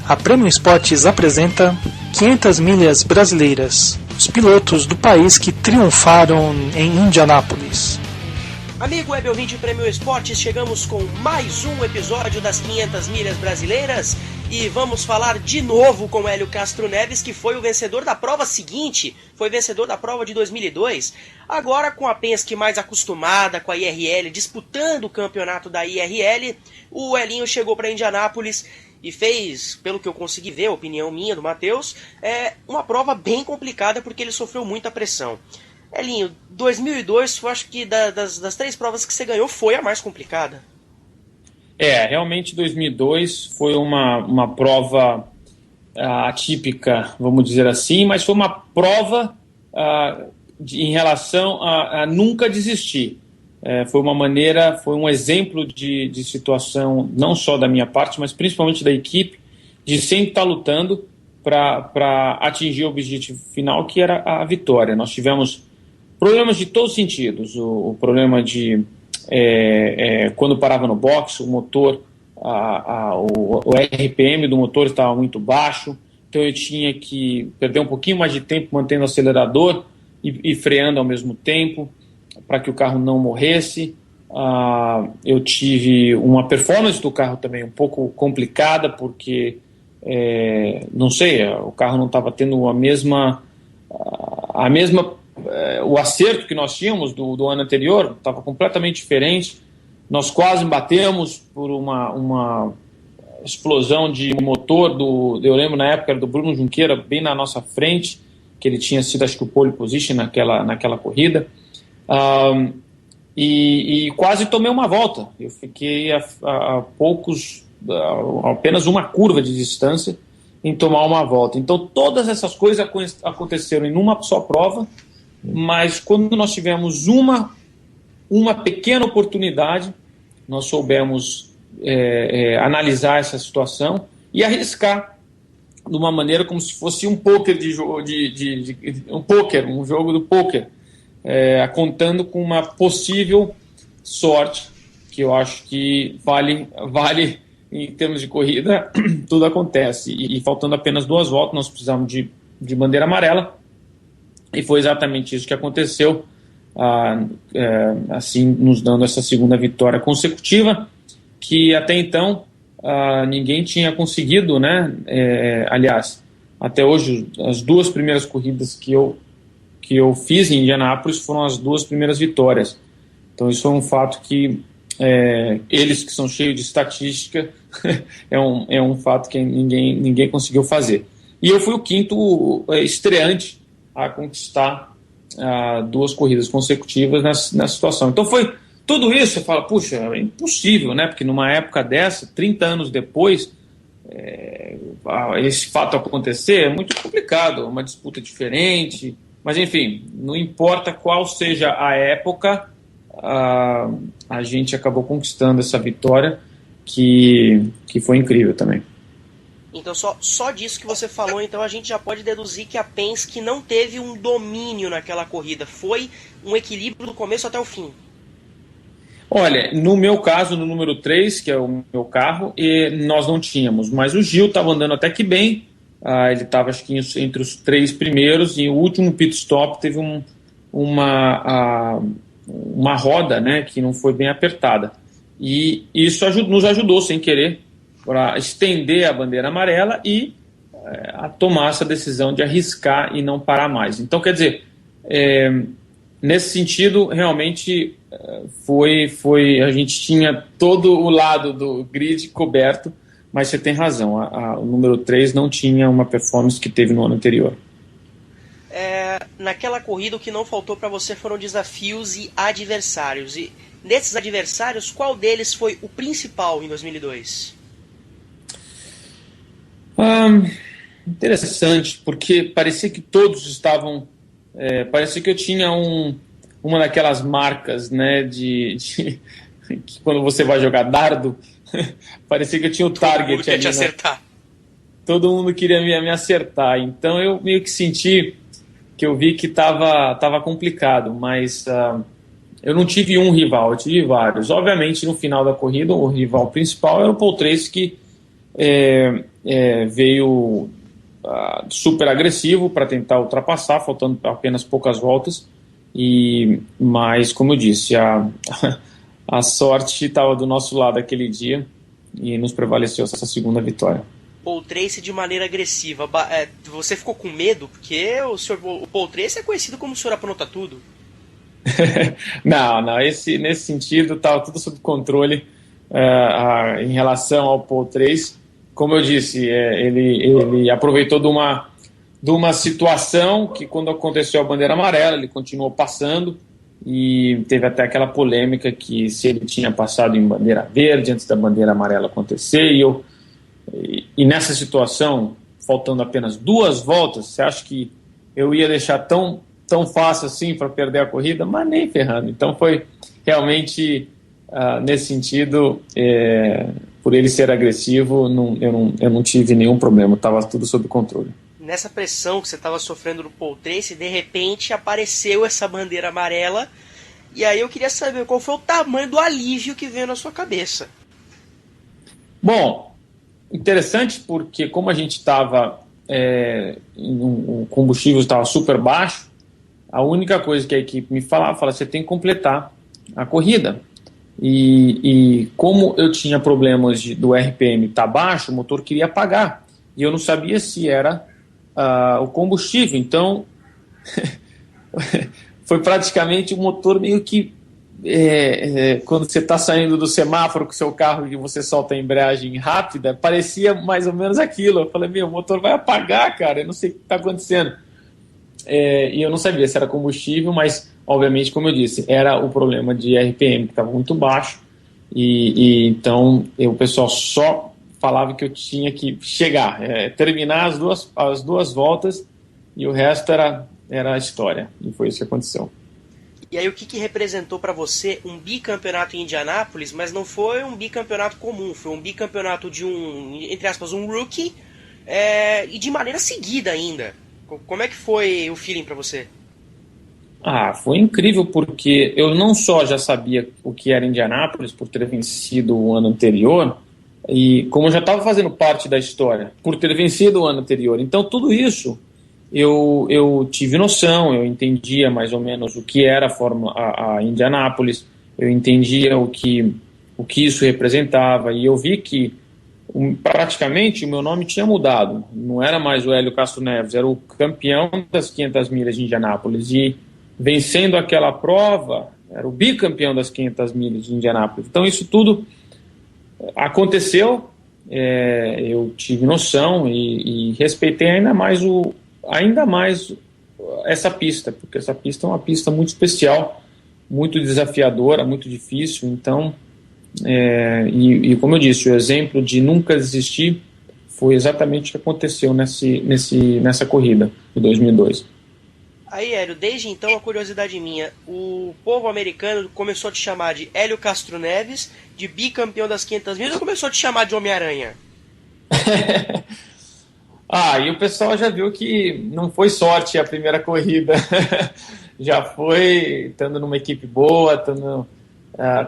A Premium Esportes apresenta 500 milhas brasileiras, os pilotos do país que triunfaram em Indianápolis. Amigo web ouvinte Premium Esportes, chegamos com mais um episódio das 500 milhas brasileiras e vamos falar de novo com Hélio Castro Neves, que foi o vencedor da prova seguinte, foi vencedor da prova de 2002. Agora com a Penske mais acostumada com a IRL, disputando o campeonato da IRL, o Helinho chegou para Indianápolis e fez, pelo que eu consegui ver, a opinião minha, do Matheus, uma prova bem complicada porque ele sofreu muita pressão. Helinho, 2002, eu acho que das três provas que você ganhou foi a mais complicada. Realmente 2002 foi uma prova atípica, vamos dizer assim, mas foi uma prova em relação a nunca desistir. Foi um exemplo de situação, não só da minha parte, mas principalmente da equipe, de sempre estar lutando para atingir o objetivo final, que era a vitória. Nós tivemos problemas de todos os sentidos, o problema de quando parava no box, o motor, o RPM do motor estava muito baixo, então eu tinha que perder um pouquinho mais de tempo mantendo o acelerador e freando ao mesmo tempo, para que o carro não morresse. Eu tive uma performance do carro também um pouco complicada, porque, não sei, o carro não estava tendo o acerto que nós tínhamos do ano anterior, estava completamente diferente. Nós quase batemos por uma explosão de motor eu lembro na época, era do Bruno Junqueira, bem na nossa frente, que ele tinha sido, acho que o pole position naquela corrida. E quase tomei uma volta. Eu fiquei apenas uma curva de distância em tomar uma volta. Então todas essas coisas aconteceram em uma só prova, mas quando nós tivemos uma pequena oportunidade, nós soubemos analisar essa situação e arriscar de uma maneira como se fosse um poker um jogo do poker, contando com uma possível sorte, que eu acho que vale em termos de corrida. Tudo acontece, e faltando apenas 2 voltas, nós precisamos de bandeira amarela, e foi exatamente isso que aconteceu, assim nos dando essa segunda vitória consecutiva, que até então ninguém tinha conseguido, né? Aliás, até hoje, as 2 primeiras corridas que eu fiz em Indianápolis foram as 2 primeiras vitórias. Então isso é um fato que eles que são cheios de estatística é um fato que ninguém conseguiu fazer. E eu fui o 5º estreante a conquistar 2 corridas consecutivas nessa situação. Então foi tudo isso. Você fala, puxa, é impossível, né? Porque numa época dessa, 30 anos depois, esse fato acontecer é muito complicado, uma disputa diferente. Mas enfim, não importa qual seja a época, a gente acabou conquistando essa vitória que foi incrível também. Então só disso que você falou, então a gente já pode deduzir que a Penske não teve um domínio naquela corrida, foi um equilíbrio do começo até o fim. Olha, no meu caso, no número 3, que é o meu carro, nós não tínhamos, mas o Gil estava andando até que bem. Ele estava, acho que, entre os 3 primeiros, e o último pit stop teve uma roda, né, que não foi bem apertada. E isso nos ajudou, sem querer, para estender a bandeira amarela e a tomar essa decisão de arriscar e não parar mais. Então, quer dizer, nesse sentido, realmente a gente tinha todo o lado do grid coberto, mas você tem razão, o número 3 não tinha uma performance que teve no ano anterior. Naquela corrida, o que não faltou para você foram desafios e adversários. E desses adversários, qual deles foi o principal em 2002? Interessante, porque parecia que todos estavam... parecia que eu tinha uma daquelas marcas, né, que quando você vai jogar dardo, parecia que eu tinha o target. Todo mundo queria te acertar. Todo mundo queria me acertar. Então eu meio que senti que eu vi que estava complicado, mas eu não tive um rival, eu tive vários. Obviamente, no final da corrida, o rival principal era o Paul Tracy, que veio super agressivo para tentar ultrapassar, faltando apenas poucas voltas, mas, como eu disse, a sorte estava do nosso lado aquele dia e nos prevaleceu essa segunda vitória. Paul Tracy de maneira agressiva, você ficou com medo? Porque o Paul Tracy é conhecido como o senhor apronta tudo. Não, nesse sentido estava tudo sob controle em relação ao Paul Tracy. Como eu disse, ele aproveitou de uma situação que, quando aconteceu a bandeira amarela, ele continuou passando, e teve até aquela polêmica que se ele tinha passado em bandeira verde antes da bandeira amarela acontecer, e nessa situação, faltando apenas 2 voltas, você acha que eu ia deixar tão fácil assim para perder a corrida? Mas nem ferrando. Então foi realmente, nesse sentido, por ele ser agressivo, eu não tive nenhum problema, estava tudo sob controle. Nessa pressão que você estava sofrendo no Paul Tracy, de repente apareceu essa bandeira amarela, e aí eu queria saber qual foi o tamanho do alívio que veio na sua cabeça. Bom, interessante, porque como a gente estava, o combustível estava super baixo, a única coisa que a equipe me falava, você tem que completar a corrida. E como eu tinha problemas do RPM estar baixo, o motor queria apagar, e eu não sabia se era o combustível. Então foi praticamente o motor meio que quando você está saindo do semáforo com o seu carro e você solta a embreagem rápida, parecia mais ou menos aquilo. Eu falei, o motor vai apagar, cara, eu não sei o que está acontecendo. E eu não sabia se era combustível, mas obviamente, como eu disse, era o problema de RPM, que estava muito baixo, e então o pessoal só falava que eu tinha que chegar, terminar as duas voltas, e o resto era história, e foi isso que aconteceu. E aí o que representou para você um bicampeonato em Indianápolis, mas não foi um bicampeonato comum, foi um bicampeonato de entre aspas, um rookie, e de maneira seguida ainda. Como é que foi o feeling para você? Foi incrível, porque eu não só já sabia o que era Indianápolis por ter vencido o ano anterior, e como eu já estava fazendo parte da história por ter vencido o ano anterior, então tudo isso eu tive noção, eu entendia mais ou menos o que era a Indianápolis, eu entendia o que isso representava, e eu vi que praticamente o meu nome tinha mudado, não era mais o Hélio Castro Neves, era o campeão das 500 milhas de Indianápolis, e vencendo aquela prova, era o bicampeão das 500 milhas de Indianápolis. Então isso tudo aconteceu, eu tive noção e respeitei ainda mais essa pista, porque essa pista é uma pista muito especial, muito desafiadora, muito difícil. Então, como eu disse, o exemplo de nunca desistir foi exatamente o que aconteceu nessa corrida de 2002. Aí, Hélio, desde então, uma curiosidade minha, o povo americano começou a te chamar de Hélio Castro Neves, de bicampeão das 500 milhas, ou começou a te chamar de Homem-Aranha? E o pessoal já viu que não foi sorte a primeira corrida, já foi estando numa equipe boa, estando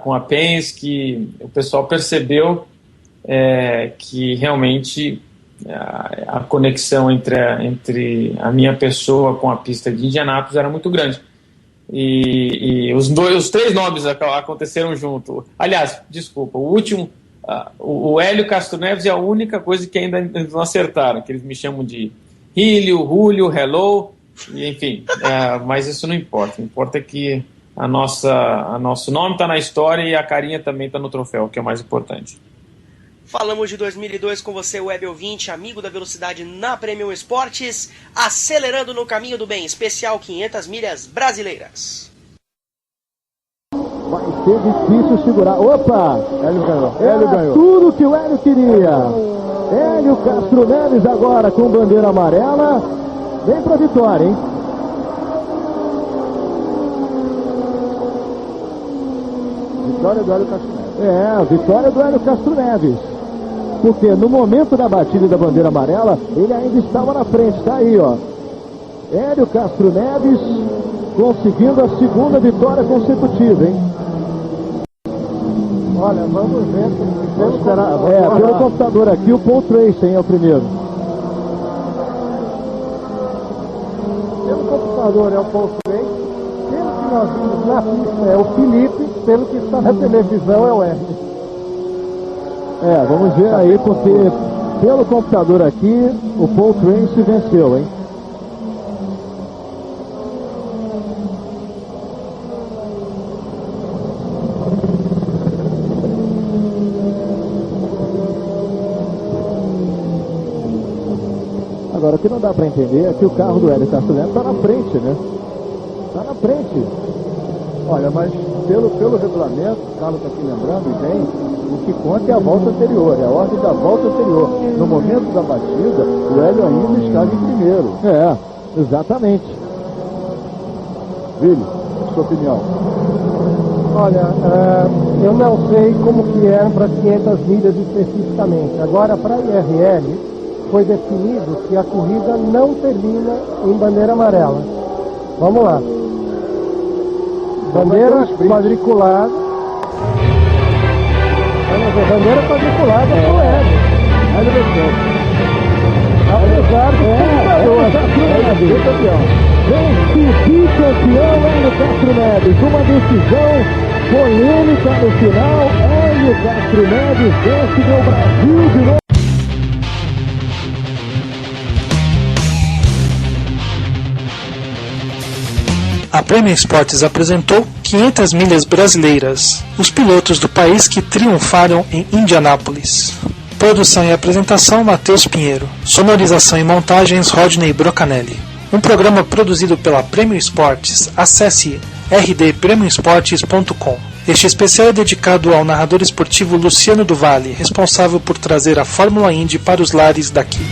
com a Penske, o pessoal percebeu que realmente a conexão entre a minha pessoa com a pista de Indianápolis era muito grande. E os 3 nomes aconteceram junto. Aliás, desculpa, o último, o Hélio Castro Neves é a única coisa que ainda não acertaram, que eles me chamam de Julio, Hello, e enfim, mas isso não importa. O que importa é que nosso nome está na história e a carinha também está no troféu, que é o mais importante. Falamos de 2002 com você, web ouvinte, amigo da velocidade na Premium Esportes, acelerando no caminho do bem, especial 500 milhas brasileiras. Vai ser difícil segurar. Opa! Hélio ganhou. Tudo que o Hélio queria. Hélio Castro Neves agora com bandeira amarela. Vem pra vitória, hein? Vitória do Hélio Castro Neves. Vitória do Hélio Castro Neves. Porque no momento da batida da bandeira amarela, ele ainda estava na frente. Tá aí, ó. Hélio Castro Neves conseguindo a segunda vitória consecutiva, hein? Olha, vamos ver. Pelo computador aqui, o Paul Tracy é o primeiro. Pelo computador é o Paul Tracy. Pelo que nós vimos na pista é o Felipe. Pelo que está na televisão é o Hermes. Vamos ver aí, porque pelo computador aqui, o Paul Tracy venceu, hein? Agora, o que não dá para entender é que o carro do Hélio Castro Neves está na frente, né? Está na frente. Olha, mas pelo regulamento, o Carlos está aqui lembrando bem, o que conta é a volta anterior, é a ordem da volta anterior. No momento da batida, o Hélio ainda estava em primeiro. Exatamente. Vili, sua opinião? Olha, eu não sei como que é para 500 milhas especificamente. Agora, para a IRL, foi definido que a corrida não termina em bandeira amarela. Vamos lá. Bandeira quadriculada. Vamos ver, bandeira quadriculada com o Hélio. Apesar do campeão. Bicampeão Hélio Castro Neves. Uma decisão polêmica no final. Hélio Castro Neves vence o Brasil de novo. A Premier Sports apresentou 500 milhas brasileiras, os pilotos do país que triunfaram em Indianápolis. Produção e apresentação, Matheus Pinheiro. Sonorização e montagens, Rodney Brocanelli. Um programa produzido pela Premier Sports. Acesse rdpremioesportes.com. Este especial é dedicado ao narrador esportivo Luciano do Vale, responsável por trazer a Fórmula Indy para os lares daqui.